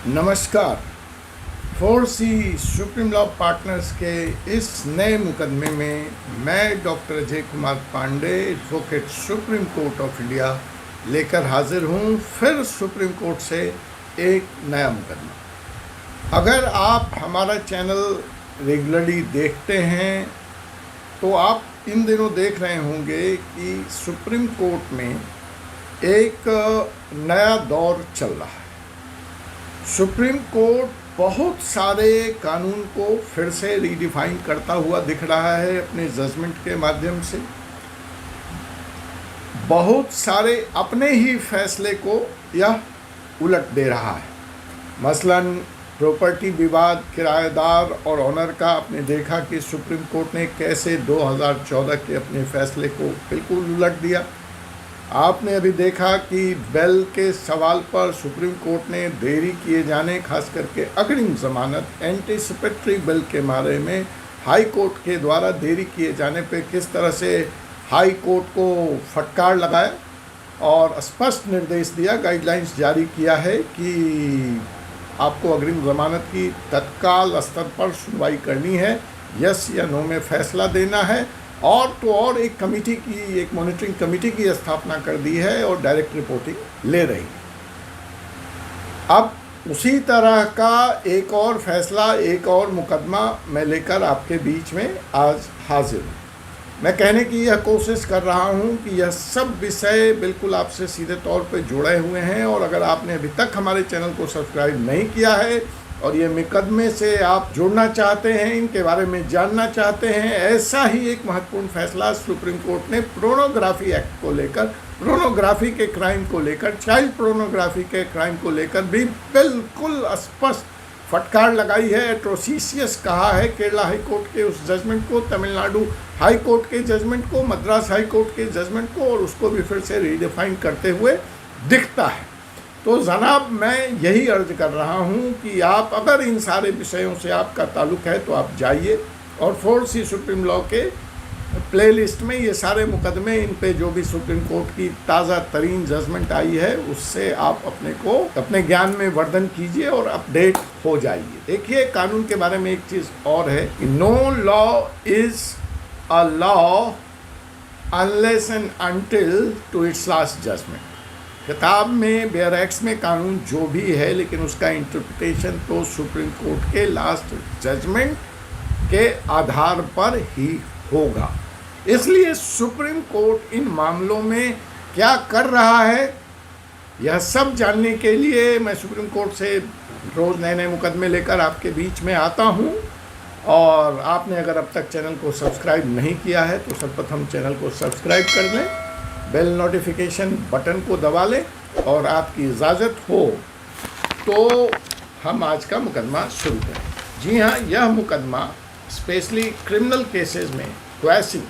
नमस्कार। 4C supreme law partners के इस नए मुकदमे में मैं doctor Ajay Kumar Pande, advocate supreme court of India लेकर हाजिर हूँ फिर सुप्रीम कोर्ट से एक नया मुकदमा। अगर आप हमारा चैनल रेगुलरली देखते हैं तो आप इन दिनों देख रहे होंगे कि सुप्रीम कोर्ट में एक नया दौर चल रहा है। सुप्रीम कोर्ट बहुत सारे कानून को फिर से रीडिफाइन करता हुआ दिख रहा है अपने जजमेंट के माध्यम से। बहुत सारे अपने ही फैसले को यह उलट दे रहा है। मसलन प्रॉपर्टी विवाद, किराएदार और ऑनर का आपने देखा कि सुप्रीम कोर्ट ने कैसे 2014 के अपने फैसले को बिल्कुल उलट दिया। आपने अभी देखा कि बेल के सवाल पर सुप्रीम कोर्ट ने देरी किए जाने, खास करके अग्रिम जमानत एंटीसिपेटरी बेल के बारे में हाई कोर्ट के द्वारा देरी किए जाने पे किस तरह से हाई कोर्ट को फटकार लगाया और स्पष्ट निर्देश दिया, गाइडलाइंस जारी किया है कि आपको अग्रिम जमानत की तत्काल स्तर पर सुनवाई करनी है, यस या नो में फैसला देना है। और तो और एक कमेटी की, एक मॉनिटरिंग कमेटी की स्थापना कर दी है और डायरेक्ट रिपोर्टिंग ले रही है। अब उसी तरह का एक और फैसला, एक और मुकदमा मैं लेकर आपके बीच में आज हाजिर हूँ। मैं कहने की यह कोशिश कर रहा हूँ कि यह सब विषय बिल्कुल आपसे सीधे तौर पर जुड़े हुए हैं और अगर आपने अभी तक हमारे चैनल को सब्सक्राइब नहीं किया है और ये मुकदमे से आप जुड़ना चाहते हैं, इनके बारे में जानना चाहते हैं, ऐसा ही एक महत्वपूर्ण फैसला सुप्रीम कोर्ट ने पोर्नोग्राफी एक्ट को लेकर, पोर्नोग्राफी के क्राइम को लेकर, चाइल्ड पोर्नोग्राफी के क्राइम को लेकर भी बिल्कुल स्पष्ट फटकार लगाई है। एट्रोसिशियस कहा है केरला हाई कोर्ट के उस जजमेंट को, तमिलनाडु हाई कोर्ट के जजमेंट को, मद्रास हाई कोर्ट के जजमेंट को, और उसको भी फिर से रीडिफाइन करते हुए दिखता है। तो जनाब, मैं यही अर्ज कर रहा हूँ कि आप अगर इन सारे विषयों से आपका ताल्लुक़ है तो आप जाइए और 4C सुप्रीम लॉ के प्लेलिस्ट में ये सारे मुकदमे, इन पे जो भी सुप्रीम कोर्ट की ताज़ा तरीन जजमेंट आई है उससे आप अपने ज्ञान में वर्धन कीजिए और अपडेट हो जाइए। देखिए, कानून के बारे में एक चीज़ और है कि no law is a law unless and until to its last judgment. किताब में, बेयर एक्ट्स में कानून जो भी है, लेकिन उसका इंटरप्रिटेशन तो सुप्रीम कोर्ट के लास्ट जजमेंट के आधार पर ही होगा। इसलिए सुप्रीम कोर्ट इन मामलों में क्या कर रहा है, यह सब जानने के लिए मैं सुप्रीम कोर्ट से रोज़ नए नए मुकदमे लेकर आपके बीच में आता हूँ। और आपने अगर अब तक चैनल को सब्सक्राइब नहीं किया है तो सर्वप्रथम चैनल को सब्सक्राइब कर लें, बेल नोटिफिकेशन बटन को दबा लें और आपकी इजाज़त हो तो हम आज का मुकदमा शुरू करें। जी हाँ, यह मुकदमा स्पेशली क्रिमिनल केसेस में क्वैसिंग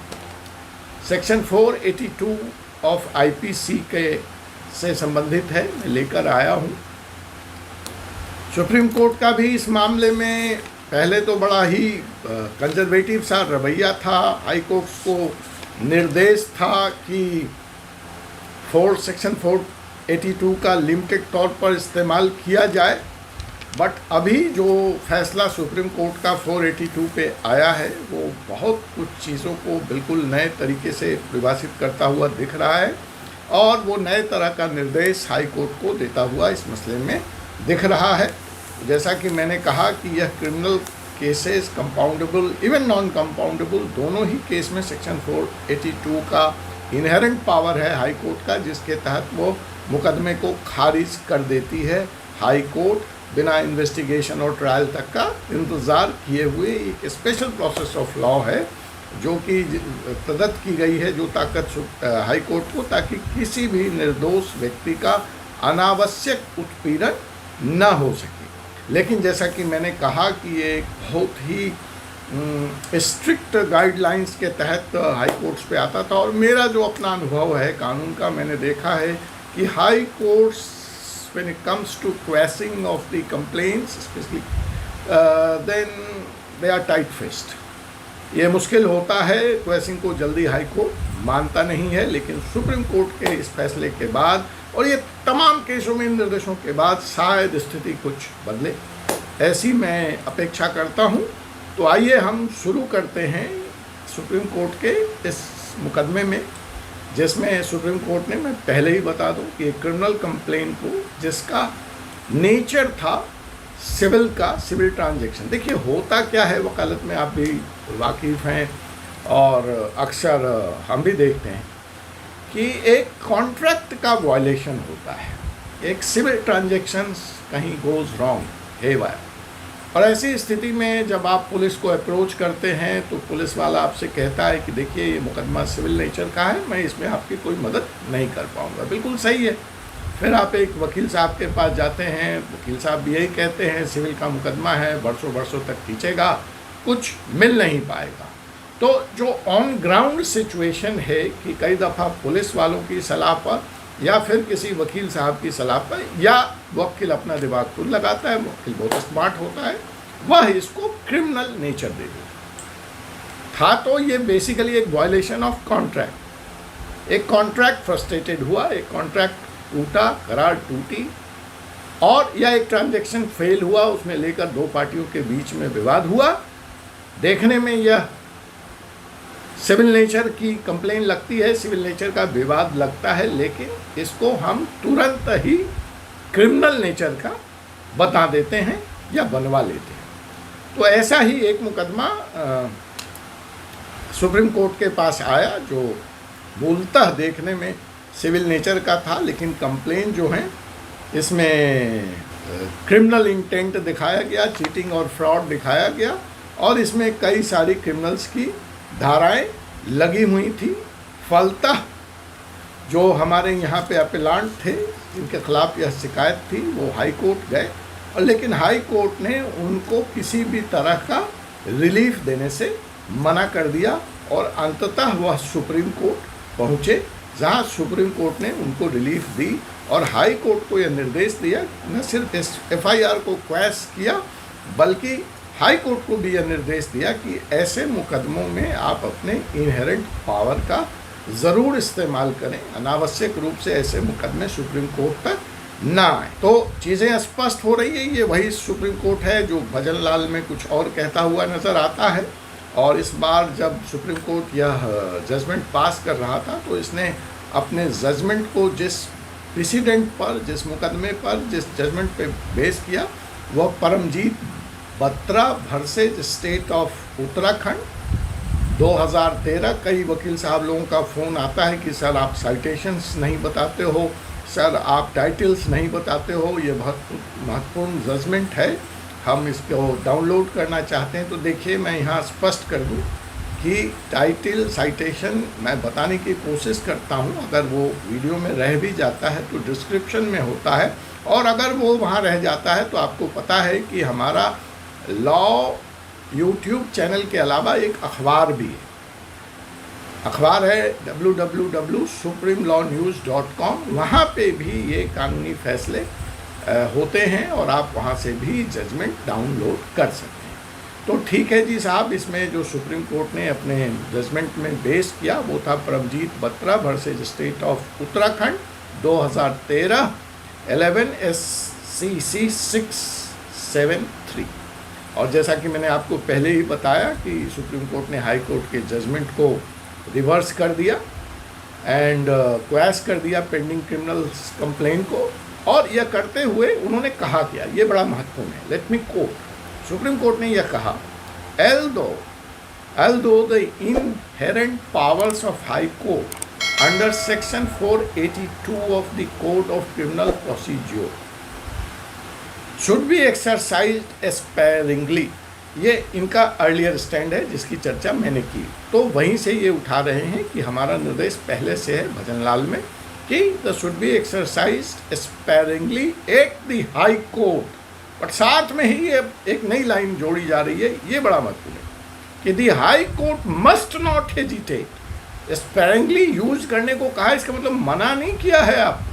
सेक्शन 482 ऑफ आईपीसी के से संबंधित है, मैं लेकर आया हूँ। सुप्रीम कोर्ट का भी इस मामले में पहले तो बड़ा ही कंजर्वेटिव सा रवैया था। हाई कोर्ट को निर्देश था कि सेक्शन 482 का लिमिटेड तौर पर इस्तेमाल किया जाए, बट अभी जो फैसला सुप्रीम कोर्ट का 482 पे आया है वो बहुत कुछ चीज़ों को बिल्कुल नए तरीके से परिभाषित करता हुआ दिख रहा है और वो नए तरह का निर्देश हाई कोर्ट को देता हुआ इस मसले में दिख रहा है। जैसा कि मैंने कहा कि यह criminal cases, compoundable even non compoundable, दोनों ही केस में सेक्शन 482 का इनहेरेंट पावर है हाई कोर्ट का, जिसके तहत वो मुकदमे को खारिज कर देती है। हाई कोर्ट बिना इन्वेस्टिगेशन और ट्रायल तक का इंतज़ार किए हुए एक स्पेशल प्रोसेस ऑफ लॉ है जो कि प्रदत्त की गई है, जो ताकत हाई कोर्ट को, ताकि किसी भी निर्दोष व्यक्ति का अनावश्यक उत्पीड़न न हो सके। लेकिन जैसा कि मैंने कहा कि ये एक बहुत ही स्ट्रिक्ट गाइडलाइंस के तहत हाई कोर्ट्स पे आता था और मेरा जो अपना अनुभव है कानून का, मैंने देखा है कि high courts when it comes to quashing of the complaints specially then they are tight fist. ये मुश्किल होता है, क्वैसिंग को जल्दी हाई कोर्ट मानता नहीं है, लेकिन सुप्रीम कोर्ट के इस फैसले के बाद और ये तमाम केसों में इन निर्देशों के बाद शायद स्थिति कुछ बदले, ऐसी मैं अपेक्षा करता हूँ। तो आइए हम शुरू करते हैं सुप्रीम कोर्ट के इस मुकदमे में, जिसमें सुप्रीम कोर्ट ने, मैं पहले ही बता दूं कि एक क्रिमिनल कंप्लेंट को जिसका नेचर था सिविल का, सिविल ट्रांजैक्शन। देखिए होता क्या है वकालत में, आप भी वाकिफ़ हैं और अक्सर हम भी देखते हैं कि एक कॉन्ट्रैक्ट का वायलेशन होता है, एक सिविल ट्रांजैक्शन कहीं गोज़ रॉन्ग है वायर, और ऐसी स्थिति में जब आप पुलिस को अप्रोच करते हैं तो पुलिस वाला आपसे कहता है कि देखिए ये मुकदमा सिविल नेचर का है, मैं इसमें आपकी कोई मदद नहीं कर पाऊँगा। बिल्कुल सही है। फिर आप एक वकील साहब के पास जाते हैं, वकील साहब भी यही कहते हैं सिविल का मुकदमा है, बरसों बरसों तक खींचेगा, कुछ मिल नहीं पाएगा। तो जो ऑन ग्राउंड सिचुएशन है कि कई दफ़ा पुलिस वालों की सलाह पर या फिर किसी वकील साहब की सलाह पर, या वकील अपना दिमाग खुद लगाता है, वकील बहुत स्मार्ट होता है, वह इसको क्रिमिनल नेचर दे देता था। तो ये बेसिकली एक वायलेशन ऑफ कॉन्ट्रैक्ट, एक कॉन्ट्रैक्ट फ्रस्ट्रेटेड हुआ, एक कॉन्ट्रैक्ट टूटा, करार टूटी, और या एक ट्रांजैक्शन फेल हुआ, उसमें लेकर दो पार्टियों के बीच में विवाद हुआ। देखने में यह सिविल नेचर की कंप्लेन लगती है, सिविल नेचर का विवाद लगता है, लेकिन इसको हम तुरंत ही क्रिमिनल नेचर का बता देते हैं या बनवा लेते हैं। तो ऐसा ही एक मुकदमा सुप्रीम कोर्ट के पास आया, जो मूलतः देखने में सिविल नेचर का था, लेकिन कंप्लेन जो है इसमें क्रिमिनल इंटेंट दिखाया गया, चीटिंग और फ्रॉड दिखाया गया, और इसमें कई सारी क्रिमिनल्स की धाराएं लगी हुई थी। फलतः जो हमारे यहाँ पे अपीलांट थे जिनके खिलाफ यह शिकायत थी, वो हाई कोर्ट गए, और लेकिन हाई कोर्ट ने उनको किसी भी तरह का रिलीफ देने से मना कर दिया, और अंततः वह सुप्रीम कोर्ट पहुँचे, जहाँ सुप्रीम कोर्ट ने उनको रिलीफ दी और हाई कोर्ट को यह निर्देश दिया, न सिर्फ FIR को क्वैश किया, बल्कि हाई कोर्ट को भी यह निर्देश दिया कि ऐसे मुकदमों में आप अपने इनहेरेंट पावर का ज़रूर इस्तेमाल करें, अनावश्यक रूप से ऐसे मुकदमे सुप्रीम कोर्ट तक ना आए। तो चीज़ें स्पष्ट हो रही है, ये वही सुप्रीम कोर्ट है जो भजन लाल में कुछ और कहता हुआ नज़र आता है। और इस बार जब सुप्रीम कोर्ट यह जजमेंट पास कर रहा था, तो इसने अपने जजमेंट को जिस प्रेसिडेंट पर, जिस मुकदमे पर, जिस जजमेंट पे बेस किया, वह Paramjeet Batra versus state of Uttarakhand 2013। कई वकील साहब लोगों का फ़ोन आता है कि सर आप साइटेशंस नहीं बताते हो, सर आप टाइटल्स नहीं बताते हो, ये बहुत महत्वपूर्ण जजमेंट है, हम इसको डाउनलोड करना चाहते हैं। तो देखिए मैं यहाँ स्पष्ट कर दूँ कि टाइटल साइटेशन मैं बताने की कोशिश करता हूँ, अगर वो वीडियो में रह भी जाता है तो डिस्क्रिप्शन में होता है, और अगर वो वहाँ रह जाता है तो आपको पता है कि हमारा लॉ यूट्यूब चैनल के अलावा एक अखबार भी है। अखबार है www.supremlawnews.com, वहाँ पे भी ये कानूनी फैसले होते हैं और आप वहाँ से भी जजमेंट डाउनलोड कर सकते हैं। तो ठीक है जी साहब, इसमें जो सुप्रीम कोर्ट ने अपने जजमेंट में बेस किया वो था Paramjeet Batra versus state of Uttarakhand 2013 11 SCC 673। और जैसा कि मैंने आपको पहले ही बताया कि सुप्रीम कोर्ट ने हाई कोर्ट के जजमेंट को रिवर्स कर दिया एंड क्वैश कर दिया पेंडिंग क्रिमिनल कंप्लेन को, और यह करते हुए उन्होंने कहा क्या, ये बड़ा महत्वपूर्ण है। Let me quote, supreme court ने यह कहा, although the inherent powers of High Court under section 482 of the Code of Criminal Procedure should be exercised sparingly, ये इनका अर्लियर स्टैंड है जिसकी चर्चा मैंने की। तो वहीं से ये उठा रहे हैं कि हमारा निर्देश पहले से है भजनलाल में कि the should be exercised sparingly at the high court, but साथ में ही ये एक नई लाइन जोड़ी जा रही है, ये बड़ा महत्वपूर्ण है कि the high court must not hesitate. Sparingly use करने को कहा, इसका मतलब मना नहीं किया है आपको।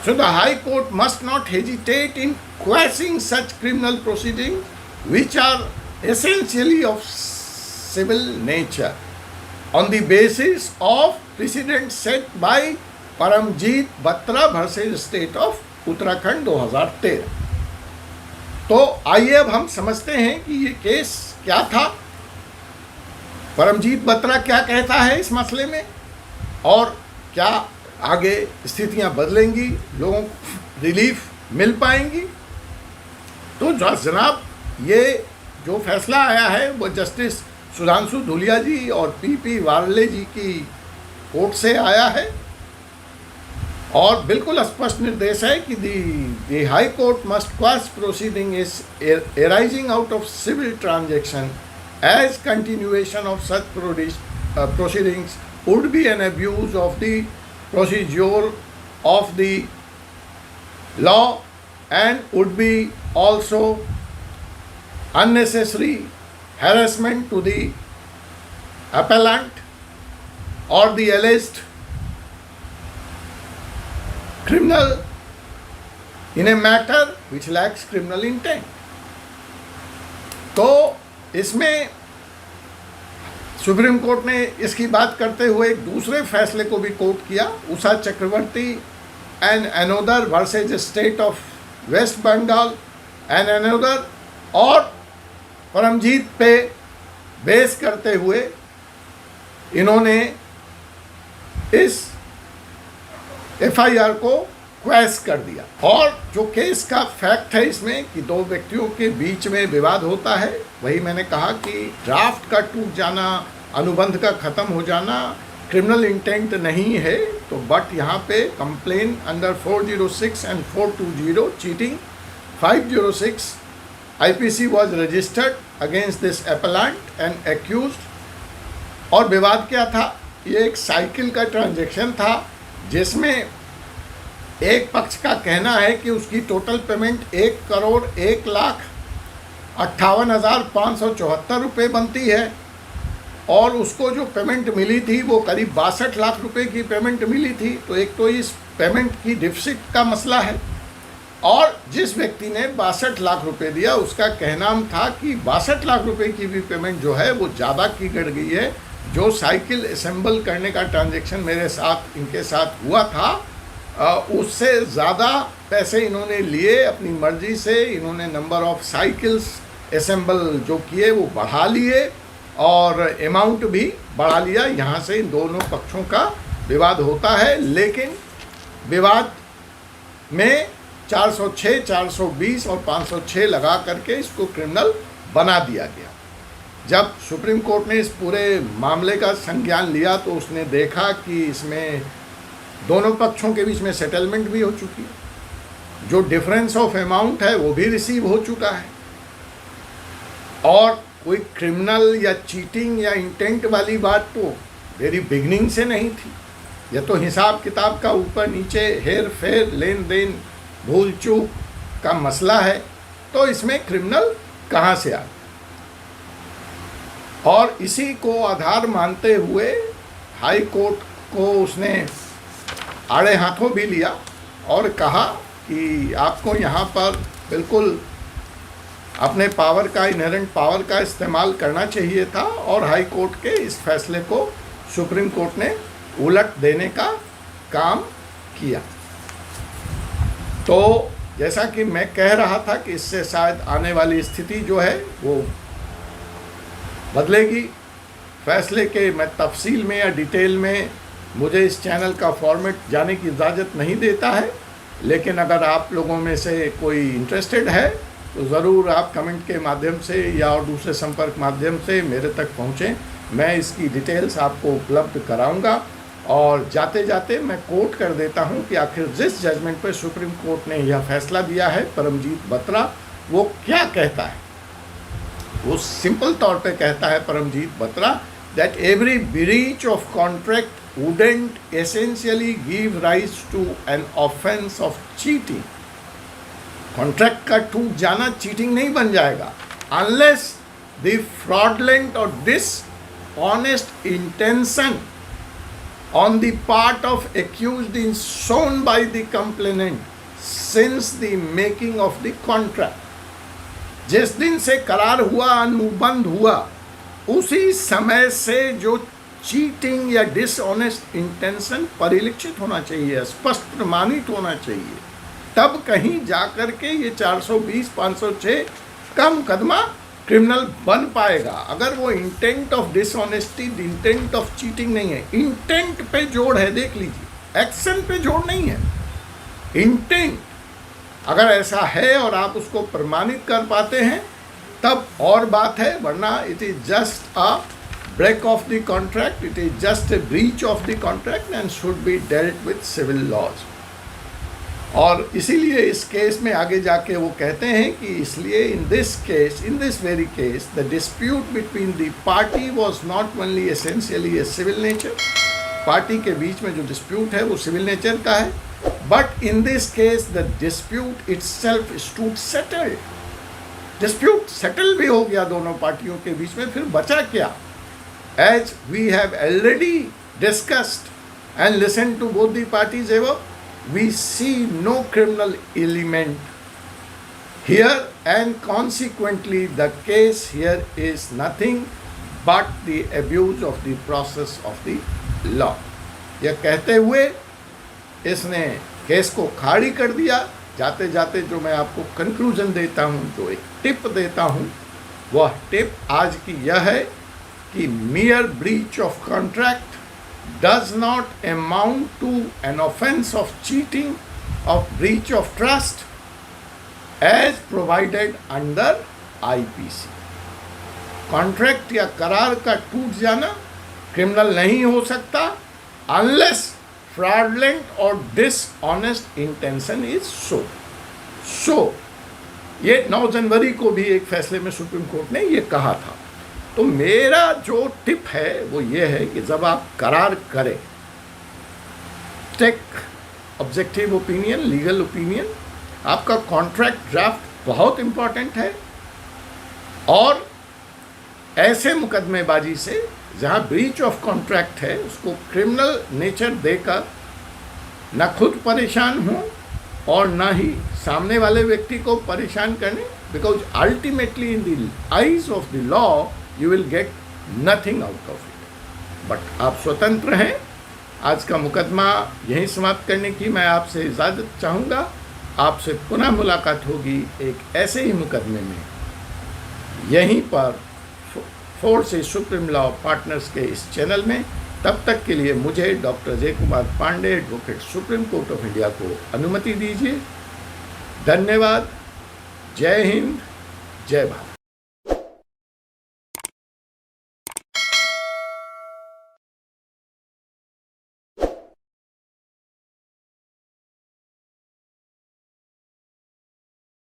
So the High Court must not hesitate in quashing such criminal proceedings which are essentially of civil nature on the basis of precedent set by Paramjeet Batra versus state of Uttarakhand 2013। तो आइए अब हम समझते हैं कि ये केस क्या था, परमजीत बत्रा क्या कहता है इस मसले में, और क्या आगे स्थितियां बदलेंगी, लोगों को रिलीफ मिल पाएंगी। तो जनाब, ये जो फैसला आया है वो जस्टिस सुधांशु धूलिया जी और पी वार्ले जी की कोर्ट से आया है, और बिल्कुल स्पष्ट निर्देश है कि the high court must quash proceeding is arising out of civil transaction as continuation of such proceedings would be an abuse of the procedure of the law and would be also unnecessary harassment to the appellant or the alleged criminal in a matter which lacks criminal intent। तो इसमें supreme court ने इसकी बात करते हुए एक दूसरे फैसले को भी कोट किया, Usha Chakraborty and another versus state of West Bengal and another, और परमजीत पे बेस करते हुए इन्होंने इस एफआईआर को क्वैश कर दिया। और जो केस का फैक्ट है इसमें कि दो व्यक्तियों के बीच में विवाद होता है, वही मैंने कहा कि ड्राफ्ट का टूट जाना, अनुबंध का ख़त्म हो जाना क्रिमिनल इंटेंट नहीं है। तो बट यहाँ पे complain under 406 and 420 cheating 506 IPC was registered against this appellant and accused। और विवाद क्या था, ये एक साइकिल का ट्रांजैक्शन था जिसमें एक पक्ष का कहना है कि उसकी टोटल पेमेंट 1,01,58,574 रुपये बनती है, और उसको जो पेमेंट मिली थी वो करीब 62 लाख रुपए की पेमेंट मिली थी। तो एक तो इस पेमेंट की डिफिसिट का मसला है, और जिस व्यक्ति ने 62 लाख रुपए दिया उसका कहना था कि 62 लाख रुपए की भी पेमेंट जो है वो ज़्यादा की गड़ गई है। जो साइकिल असेंबल करने का ट्रांजैक्शन मेरे साथ इनके साथ हुआ था उससे ज़्यादा पैसे इन्होंने लिए अपनी मर्जी से। इन्होंने नंबर ऑफ साइकिल्स असेंबल जो किए वो बढ़ा लिए और अमाउंट भी बढ़ा लिया। यहाँ से इन दोनों पक्षों का विवाद होता है, लेकिन विवाद में 406, 420 और 506 लगा करके इसको क्रिमिनल बना दिया गया। जब सुप्रीम कोर्ट ने इस पूरे मामले का संज्ञान लिया तो उसने देखा कि इसमें दोनों पक्षों के बीच में सेटलमेंट भी हो चुकी है, जो डिफरेंस ऑफ अमाउंट है वो भी रिसीव हो चुका है, और कोई क्रिमिनल या चीटिंग या इंटेंट वाली बात तो वेरी बिगनिंग से नहीं थी। यह तो हिसाब किताब का ऊपर नीचे हेर फेर, लेन देन, भूल चूक का मसला है, तो इसमें क्रिमिनल कहाँ से आ। और इसी को आधार मानते हुए हाई कोर्ट को उसने आड़े हाथों भी लिया और कहा कि आपको यहाँ पर बिल्कुल अपने पावर का, इनहेरेंट पावर का इस्तेमाल करना चाहिए था, और हाई कोर्ट के इस फैसले को सुप्रीम कोर्ट ने उलट देने का काम किया। तो जैसा कि मैं कह रहा था कि इससे शायद आने वाली स्थिति जो है वो बदलेगी। फैसले के मैं तफसील में या डिटेल में मुझे इस चैनल का फॉर्मेट जाने की इजाज़त नहीं देता है, लेकिन अगर आप लोगों में से कोई इंटरेस्टेड है तो ज़रूर आप कमेंट के माध्यम से या और दूसरे संपर्क माध्यम से मेरे तक पहुँचें। मैं इसकी डिटेल्स आपको उपलब्ध कराऊंगा। और जाते जाते मैं कोट कर देता हूं कि आखिर जिस जजमेंट पर सुप्रीम कोर्ट ने यह फैसला दिया है परमजीत बत्रा, वो क्या कहता है। वो सिंपल तौर पे कहता है Paramjeet Batra that every breach of contract wouldn't essentially give rise to an offense of cheating। Contract का टूट जाना चीटिंग नहीं बन जाएगा unless the fraudulent or dishonest intention on the part of accused is shown by the complainant since the making of the contract। जिस दिन से करार हुआ, अनुबंध हुआ, उसी समय से जो चीटिंग या डिसऑनेस्ट इंटेंशन परिलक्षित होना चाहिए, स्पष्ट प्रमाणित होना चाहिए, तब कहीं जाकर के ये 420 506 का मुकदमा क्रिमिनल बन पाएगा। अगर वो intent of dishonesty, intent of cheating नहीं है, इंटेंट पे जोड़ है, देख लीजिए, एक्शन पे जोड़ नहीं है, इंटेंट अगर ऐसा है और आप उसको प्रमाणित कर पाते हैं तब और बात है, वरना it is just a break of the contract, it is just a breach of the contract and should be dealt with civil laws. और इसीलिए इस केस में आगे जाके वो कहते हैं कि इसलिए in this very case the dispute between the party was not only essentially a civil nature, party के बीच में जो डिस्प्यूट है वो सिविल नेचर का है, but in this case the dispute itself stood settled, dispute settle भी हो गया दोनों पार्टियों के बीच में, फिर बचा क्या? As we have already discussed and listen to both the parties ever, we see no criminal element here, and consequently the case here is nothing but the abuse of the process of the law। यह कहते हुए इसने case को खारिज कर दिया। जाते जाते जो मैं आपको कंक्लूजन देता हूँ, जो एक टिप देता हूँ, वह टिप आज की यह है कि mere breach of contract does not amount to an offense of cheating, of breach of trust as provided under IPC। Contract या करार का टूट जाना क्रिमिनल नहीं हो सकता unless fraudulent or dishonest intention is so ये 9 जनवरी को भी एक फैसले में सुप्रीम कोर्ट ने ये कहा था। तो मेरा जो टिप है वो ये है कि जब आप करार करें, take objective opinion, legal opinion, आपका कॉन्ट्रैक्ट ड्राफ्ट बहुत इंपॉर्टेंट है, और ऐसे मुकदमेबाजी से जहां ब्रीच ऑफ कॉन्ट्रैक्ट है उसको क्रिमिनल नेचर देकर न खुद परेशान हो और न ही सामने वाले व्यक्ति को परेशान करने, because ultimately in the eyes of the law you will get nothing out of it। But आप स्वतंत्र हैं। आज का मुकदमा यहीं समाप्त करने की मैं आपसे इजाज़त चाहूँगा। आपसे पुनः मुलाकात होगी एक ऐसे ही मुकदमे में, यहीं पर फोर्सेस सुप्रीम लॉ पार्टनर्स के इस चैनल में। तब तक के लिए मुझे doctor Ajay Kumar Pande, advocate supreme court of India को अनुमति दीजिए। धन्यवाद। जय हिंद, जय भारत।